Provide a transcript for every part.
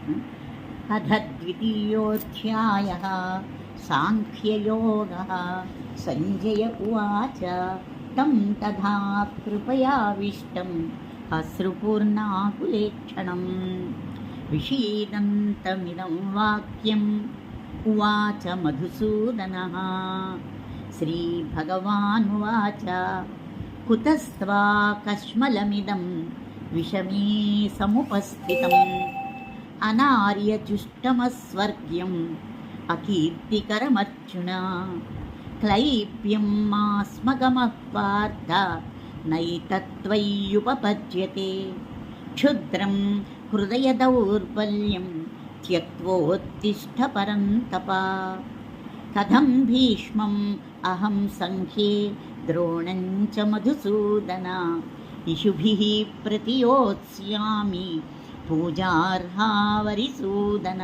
अथ द्वितीयोऽध्यायः साङ्ख्ययोगः। सञ्जय उवाच तं तथा कृपयाविष्टम् अश्रुपूर्णाकुलेक्षणम् विषीदन्तमिदं वाक्यम् उवाच मधुसूदनः। श्रीभगवानुवाच कुतस्त्वा कश्मलमिदं विषमे समुपस्थितम् अनार्यजुष्टमस्वर्ग्यम् अकीर्तिकरमर्जुन। क्लैप्यं मास्मगमः पार्थ नैतत्त्वय्युपपद्यते। क्षुद्रं हृदयदौर्बल्यं त्यक्त्वोत्तिष्ठ परन्तप। कथं भीष्मम् अहं सङ्ख्ये द्रोणं च मधुसूदन। इषुभिः प्रतियोत्स्यामि पूजार्हा वरिसूदन।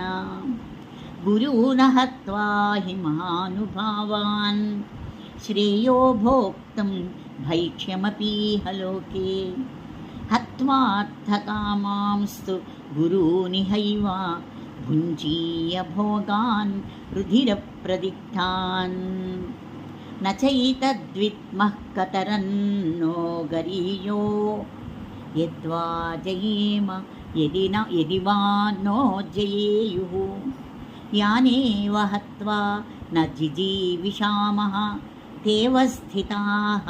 गुरून् हत्वा हि महानुभावान् श्रेयो भोक्तुं भैक्ष्यमपीह लोके। हत्वार्थकामांस्तु गुरूनिहैव भुञ्जीय भोगान् रुधिरप्रदिग्धान्। न चैतद्विद्मः कतरन्नो गरीयो यद्वा जयेम यदि वा नो जयेयुः। यानेव हत्वा न जिजीविषामः तेव स्थिताः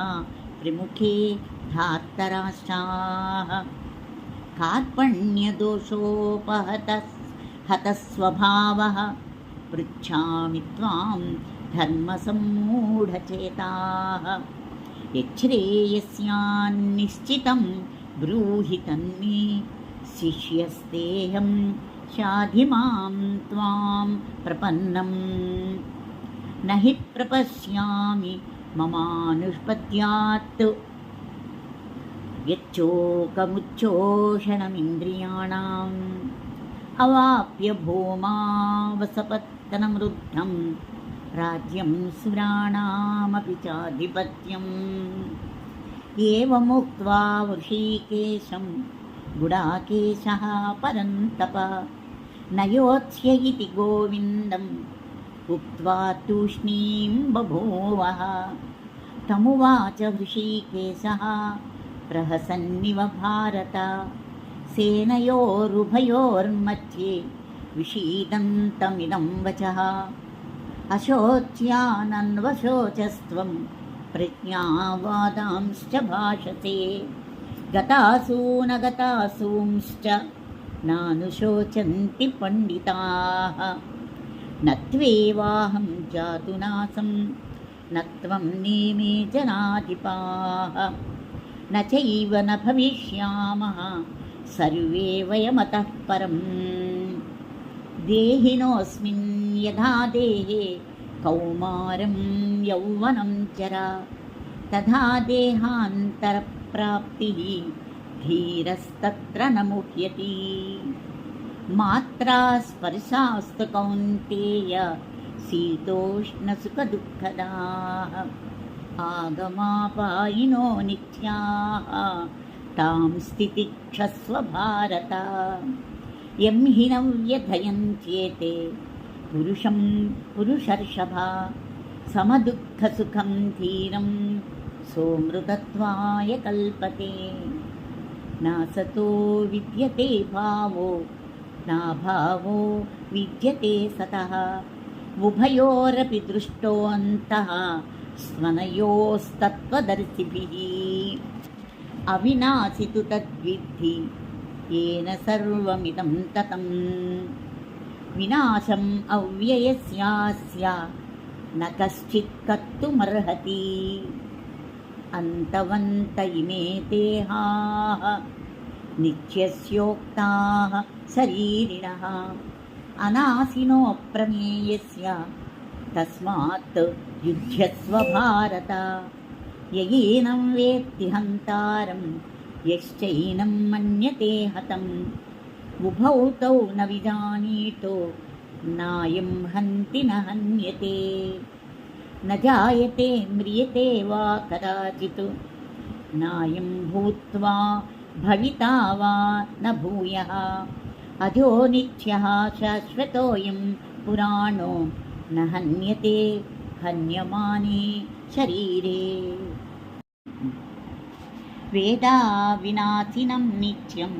प्रमुखे धार्तराष्ट्राः। कार्पण्यदोषोपहतस्वभावः पृच्छामि त्वां धर्मसम्मूढचेताः। यच्छ्रेयस्यान्निश्चितं ब्रूहि तन्मे शिष्यस्तेऽहं शाधि मां त्वां प्रपन्नम्। न हि प्रपश्यामि ममानुष्पत्यात् यच्चोकमुच्चोषणमिन्द्रियाणाम्। अवाप्य भूमावसपत्तनमृद्धं राज्यं सुराणामपि चाधिपत्यम्। एवमुक्त्वा वृषीकेशं गुडाकेशः परन्तप न योत्स्य इति गोविन्दम् उक्त्वा तूष्णीं बभूवः। तमुवाच वृषीकेशः प्रहसन्निव भारत। सेनयोरुभयोर्मध्ये विषीदन्तमिदं वचः। अशोच्यानन्वशोचस्त्वं प्रज्ञावादांश्च भाषते। गतासूनगतासूंश्च नानुशोचन्ति पण्डिताः। न त्वेवाहं जातुनासं न त्वं नेमे जनाधिपाः। न चैव न भविष्यामः सर्वे वयमतः परम्। देहिनोऽस्मिन् यथा देहे कौमारं यौवनं जरा तथा देहान्तरप्राप्तिः धीरस्तत्र न मुह्यति। मात्रा स्पर्शास्तु कौन्तेय शीतोष्णसुखदुःखदाः। आगमापायिनो नित्याः तां स्थितिक्षस्व भारत। यं हि न व्यथयन्त्येते पुरुषं पुरुषर्षभा समदुःखसुखं धीरं सोऽमृतत्वाय कल्पते। नासतो विद्यते भावो नाभावो विद्यते सतः। उभयोरपि दृष्टोऽन्तः स्वनयोस्तत्त्वदर्शिभिः। अविनाशि तु तद्विद्धि येन सर्वमिदं ततं। विनाशम् अव्ययस्यास्य न कश्चित् कर्तुमर्हति। अन्तवन्त इमे देहाः नित्यस्योक्ताः शरीरिणः। अनाशिनो प्रमेयस्य तस्मात् युध्यस्व भारत। ययेनं वेत्ति हन्तारं यश्चैनं मन्यते हतम्। उभौ तौ न विजानीतो नायं हन्ति न हन्यते। न जायते म्रियते वा कदाचित् नायं भूत्वा भविता वा न भूयः। अजो नित्यः शाश्वतोऽयं पुराणो न हन्यते हन्यमाने शरीरे। वेदा विनाशिनं नित्यं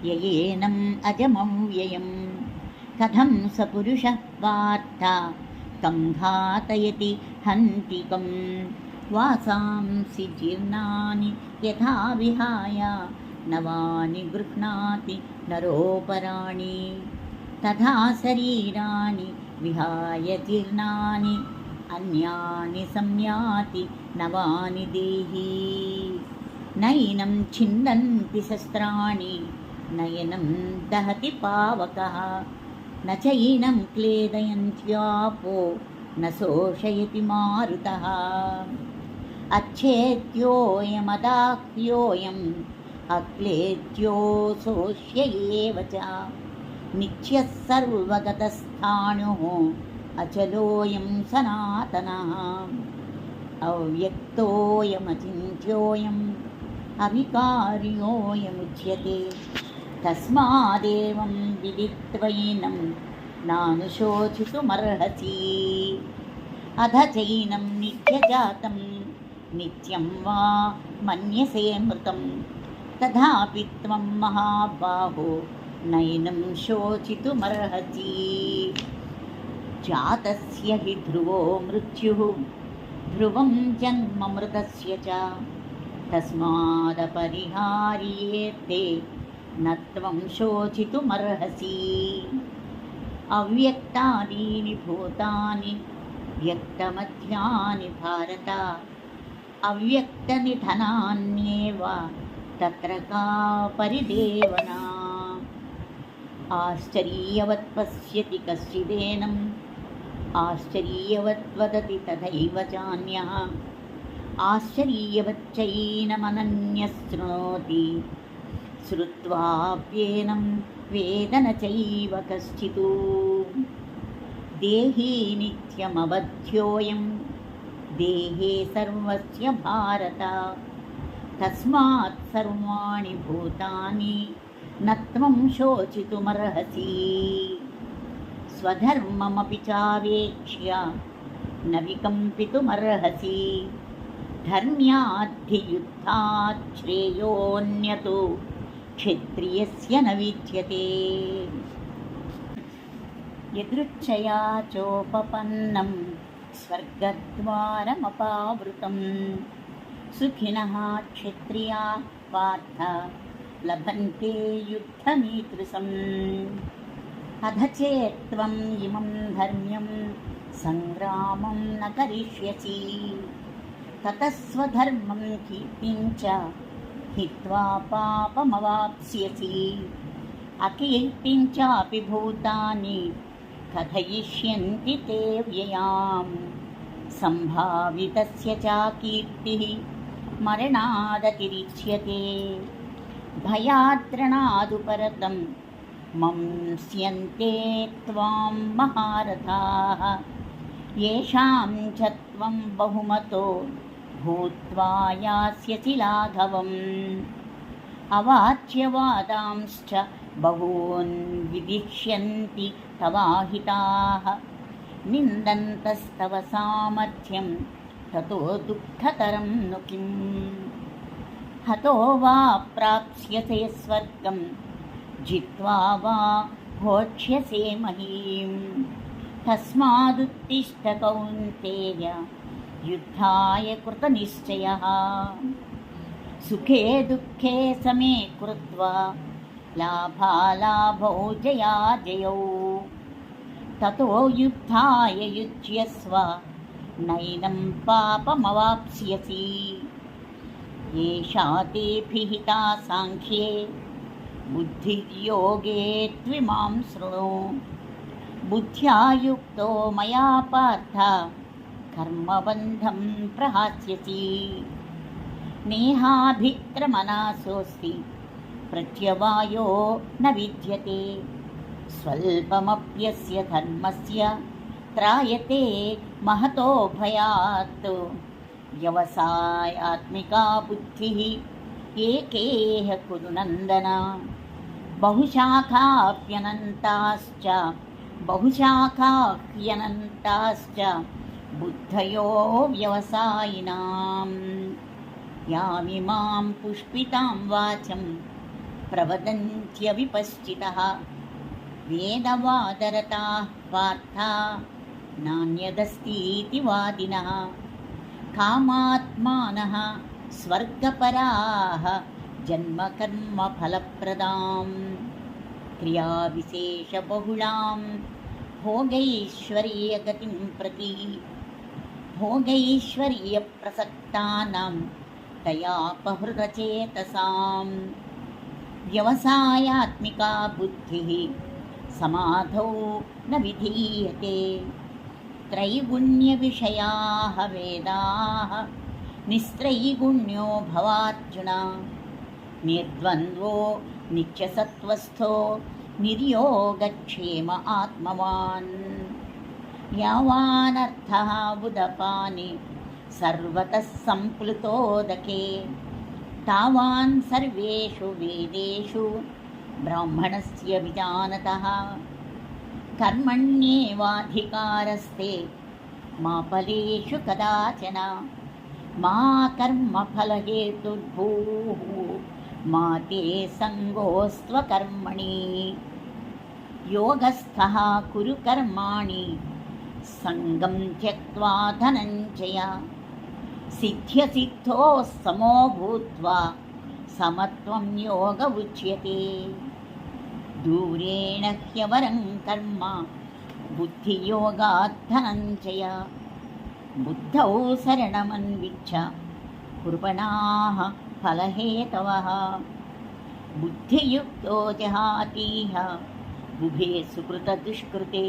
ययेनम् अजमव्ययम् कथं स पुरुषः पार्थ कं घातयति हन्तिकं वासांसि जीर्णानि यथा विहाय नवानि गृह्णाति नरोपराणि तथा शरीराणि विहाय जीर्णानि अन्यानि संयाति नवानि देहि। नैनं छिन्दन्ति शस्त्राणि नयनं दहति पावकः न चैनं क्लेदयन्त्यापो न शोषयति मारुतः। अच्छेद्योऽयमदाह्योऽयम् अक्लेद्यो शोष्य एव च नित्यः सर्वगतस्थाणुः अचलोऽयं सनातनः। अव्यक्तोऽयमचिन्त्योऽयम् अविकार्योऽयमुच्यते तस्मादेवं विदित्वैनं नानुशोचितुमर्हसि। अध चैनं नित्यजातं नित्यं वा मन्यसे मृतं तथापि त्वं महाबाहो नैनं शोचितुमर्हसि। जातस्य हि ध्रुवो मृत्युः ध्रुवं जन्म मृतस्य च तस्मादपरिहार्येते न त्वं शोचितुमर्हसि। अव्यक्तादीनि भूतानि व्यक्तमध्यानि भारत अव्यक्तनिधनान्येव तत्र का परिदेवना। आश्चर्यवत् पश्यति कश्चिदेनम् आश्चर्यवत् वदति तथैव चान्यः आश्चर्यवच्चैनमनन्यः शृणोति श्रुत्वाप्येनं वेद न चैव कश्चित्। देही नित्यमबध्योऽयं देहे सर्वस्य भारत तस्मात् सर्वाणि भूतानि न त्वं शोचितुमर्हसि। स्वधर्ममपि चावेक्ष्य न विकम्पितुमर्हसि। धर्म्याद्धियुद्धात् श्रेयोऽन्यतो क्षत्रियस्य न विद्यते। यदृच्छया चोपपन्नं स्वर्गद्वारमपावृतं सुखिनः क्षत्रियाः पार्थ लभन्ते युद्धमीदृशम्। अध चेत् त्वम् इमं धर्म्यं सङ्ग्रामं न करिष्यसि ततः स्वधर्मं कीर्तिं च हित्वा पापमवाप्स्यसि। अकीर्तिं चापि भूतानि कथयिष्यन्ति ते व्ययाम् सम्भावितस्य च कीर्तिः मरणादतिरिच्यते। भयाद्रणादुपरतं मंस्यन्ते त्वां महारथाः येषां च त्वं बहुमतो भूत्वा यास्यसि लाघवम्। अवाच्यवादांश्च बहून् विदिष्यन्ति तवाहिताः निन्दन्तस्तव सामर्थ्यं ततो दुःखतरं नु किम्। हतो वा प्राप्स्यसे स्वर्गं जित्वा वा भोक्ष्यसे महीम्। तस्मादुत्तिष्ठ कौन्तेय युद्धाय कृतनिश्चयः। सुखे दुःखे समे कृत्वा लाभालाभौ जयाजयौ ततो युद्धाय युज्यस्व नैनं पापमवाप्स्यसि। एषा ते भिहिता साङ्ख्ये बुद्धिर्योगे त्विमां शृणु। बुद्ध्या युक्तो मया पार्थ कर्मबन्धं प्रहास्यसि। नेहाभिक्रमनाशोऽस्ति प्रत्यवायो न विद्यते। स्वल्पमप्यस्य धर्मस्य त्रायते महतो भयात्। व्यवसायात्मिका बुद्धिः एकेह कुरु नन्दन। बहुशाखाप्यनन्ताश्च बहुशाखाह्यनन्ताश्च बुद्धयो व्यवसायिनाम् यामिमां पुष्पितां वाचं प्रवदन्त्यविपश्चितः वेदवादरताः पार्था नान्यदस्तीति वादिनः कामात्मानः स्वर्गपराः जन्मकर्मफलप्रदां क्रियाविशेषबहुलां भोगैश्वर्यगतिं प्रति भोगैश्वर्यप्रसक्तानां तयापहृतचेतसां व्यवसायात्मिका बुद्धिः समाधौ न विधीयते त्रैगुण्यविषयाः वेदाः निस्त्रैगुण्यो भवार्जुन निर्द्वन्द्वो नित्यसत्त्वस्थो निर्योगक्षेम आत्मवान् यावानर्थः उदपानि सर्वतः सम्प्लुतोदके तावान् सर्वेषु वेदेषु ब्राह्मणस्य विजानतः कर्मण्येवाधिकारस्ते मा फलेषु कदाचन मा कर्मफलहेतुर्भूः मा ते सङ्गोऽस्त्वकर्मणि योगस्थः कुरु कर्माणि सङ्गं त्यक्त्वा धनञ्जय सिद्ध्यसिद्धोः समो भूत्वा समत्वं योग उच्यते दूरेण ह्यवरं कर्म बुद्धियोगात् धनञ्जय बुद्धौ शरणमन्विच्छ कुर्वणाः फलहेतवः बुद्धियुक्तो जहातीह उभे सुकृतदुष्कृते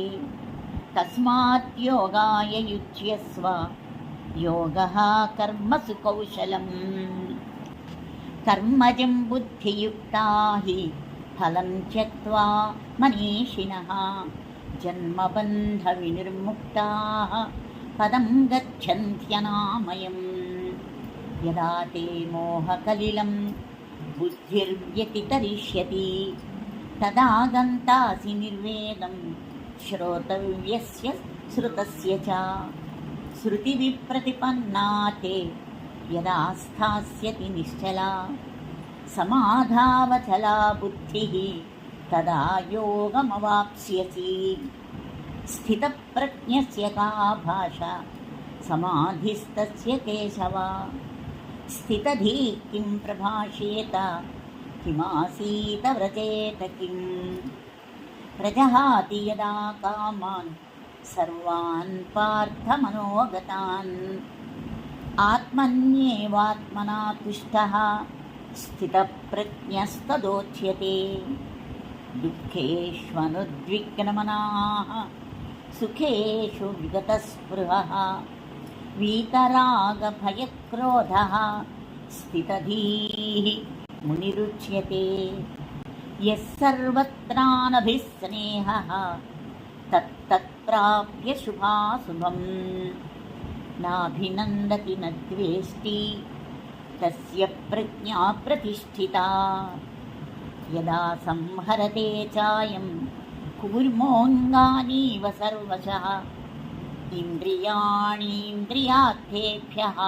तस्मात् योगाय युज्यस्व योगः कर्मसु कौशलम् कर्मजं बुद्धियुक्ता हि फलं त्यक्त्वा मनीषिणः जन्मबन्धविनिर्मुक्ताः पदं गच्छन्त्यनामयम् यदा ते मोहकलिलं बुद्धिर्व्यतितरिष्यति तदा गन्तासि निर्वेदं श्रोतव्यस्य श्रुतस्य च श्रुतिविप्रतिपन्ना ते यदा स्थास्यति निश्चला समाधावचला बुद्धिः तदा योगमवाप्स्यसि स्थितप्रज्ञस्य का भाषा समाधिस्तस्य केशव स्थितधीः किं प्रभाषेत किमासीत व्रजेत किम् प्रजहाति यदा कामान् सर्वान् पार्थमनोगतान् आत्मन्येवात्मना तुष्टः स्थितप्रज्ञस्तदोच्यते दुःखेष्वनुद्विग्नमनाः सुखेषु विगतस्पृहः वीतरागभयक्रोधः स्थितधीः मुनिरुच्यते यः सर्वत्रानभिस्नेहः तत्तत्प्राप्य शुभाशुभम् नाभिनन्दति न द्वेष्टि तस्य प्रज्ञा प्रतिष्ठिता यदा संहरते चायं कूर्मोऽङ्गानीव सर्वशः इन्द्रियाणीन्द्रियार्थेभ्यः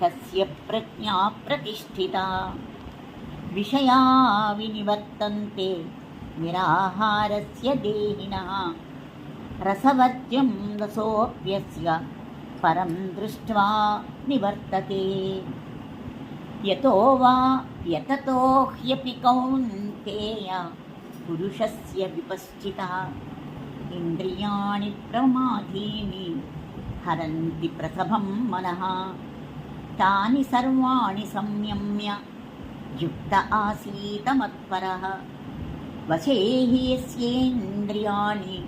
तस्य प्रज्ञा प्रतिष्ठिता विषया विनिवर्तन्ते निराहारस्य देहिनः रसवर्ज्यं रसोऽप्यस्य परं दृष्ट्वा निवर्तते यतो वा यततो ह्यपि कौन्तेय पुरुषस्य विपश्चितः इन्द्रियाणि प्रमादीनि हरन्ति प्रसभं मनः तानि सर्वाणि संयम्य युक्त आसीत मत्परः वशे हि यस्येन्द्रियाणि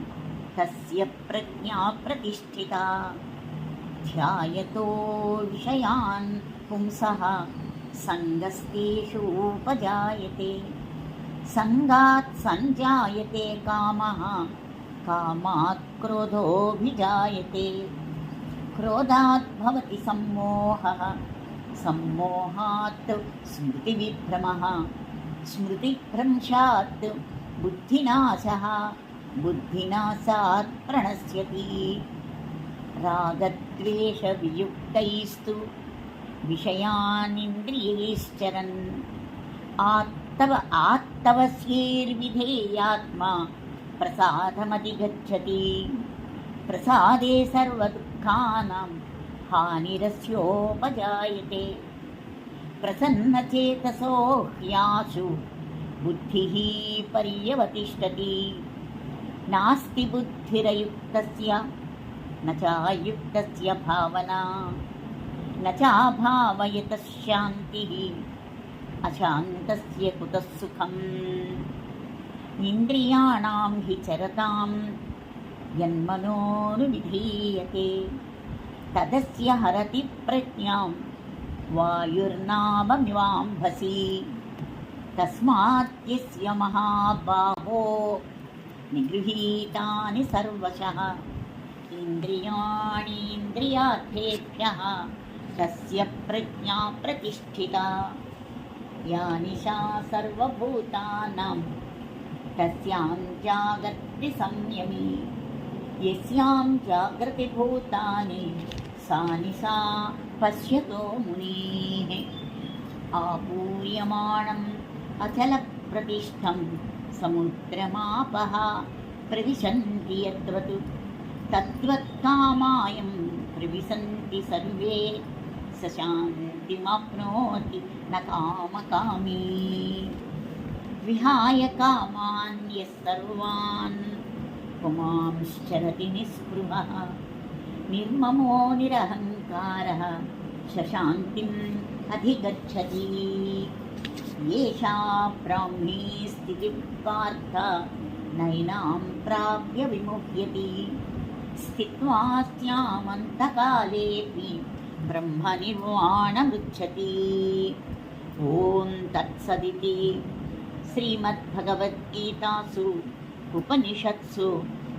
तस्य प्रज्ञा प्रतिष्ठिता ध्यायतो विषयान् पुंसः सङ्गस्तेषूपजायते सङ्गात् सञ्जायते कामः कामात् क्रोधोऽभिजायते क्रोधात् भवति सम्मोहः सम्मोहात् स्मृतिविभ्रमः स्मृतिभ्रंशात् बुद्धिनाशः बुद्धिनाशात् प्रणश्यति रागद्वेषवियुक्तैस्तु विषयानिन्द्रियैश्चरन् आत्तवस्यैर्विधेयात्मा प्रसादमधिगच्छति प्रसादे सर्वदुःखानां हानिरस्योपजायते प्रसन्नचेतसो ह्याशु बुद्धिः पर्यवतिष्ठति नास्ति बुद्धिरयुक्तस्य न चायुक्तस्य भावना न चाभावयतः शान्तिः अशान्तस्य कुतः सुखम् इन्द्रियाणां हि चरतां यन्मनोनुविधीयते तदस्य हरति प्रज्ञां वायुर्नावमिवाम्भसि तस्मात् यस्य महाबाहो निगृहीतानि सर्वशः इन्द्रियाणीन्द्रियार्थेभ्यः तस्य प्रज्ञा प्रतिष्ठिता या निशा सर्वभूतानां तस्यां जागर्ति संयमी यस्यां जागृतिभूतानि सा निशा पश्यतो मुनीः आपूर्यमाणम् अचलप्रतिष्ठं समुद्रमापः प्रविशन्ति यद्वत् तद्वत्कामायं प्रविशन्ति सर्वे स शान्तिमाप्नोति न कामकामी विहाय कामान् यः सर्वान् पुमांश्चरति निःस्पृहः निर्ममो निरहङ्कारः स शान्तिम् अधिगच्छति येषा ब्राह्मी स्थितिः पार्थ नैनां प्राप्य विमुह्यति स्थित्वा स्यामन्तकालेऽपि ब्रह्मनिर्वाणमुच्यते ॐ तत्सदिति श्रीमद्भगवद्गीतासु उपनिषत्सु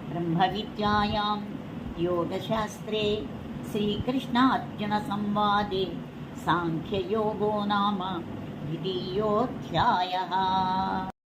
ब्रह्मविद्यायां योगशास्त्रे श्रीकृष्णार्जुनसंवादे सांख्ययोगो नाम द्वितीयोऽध्यायः।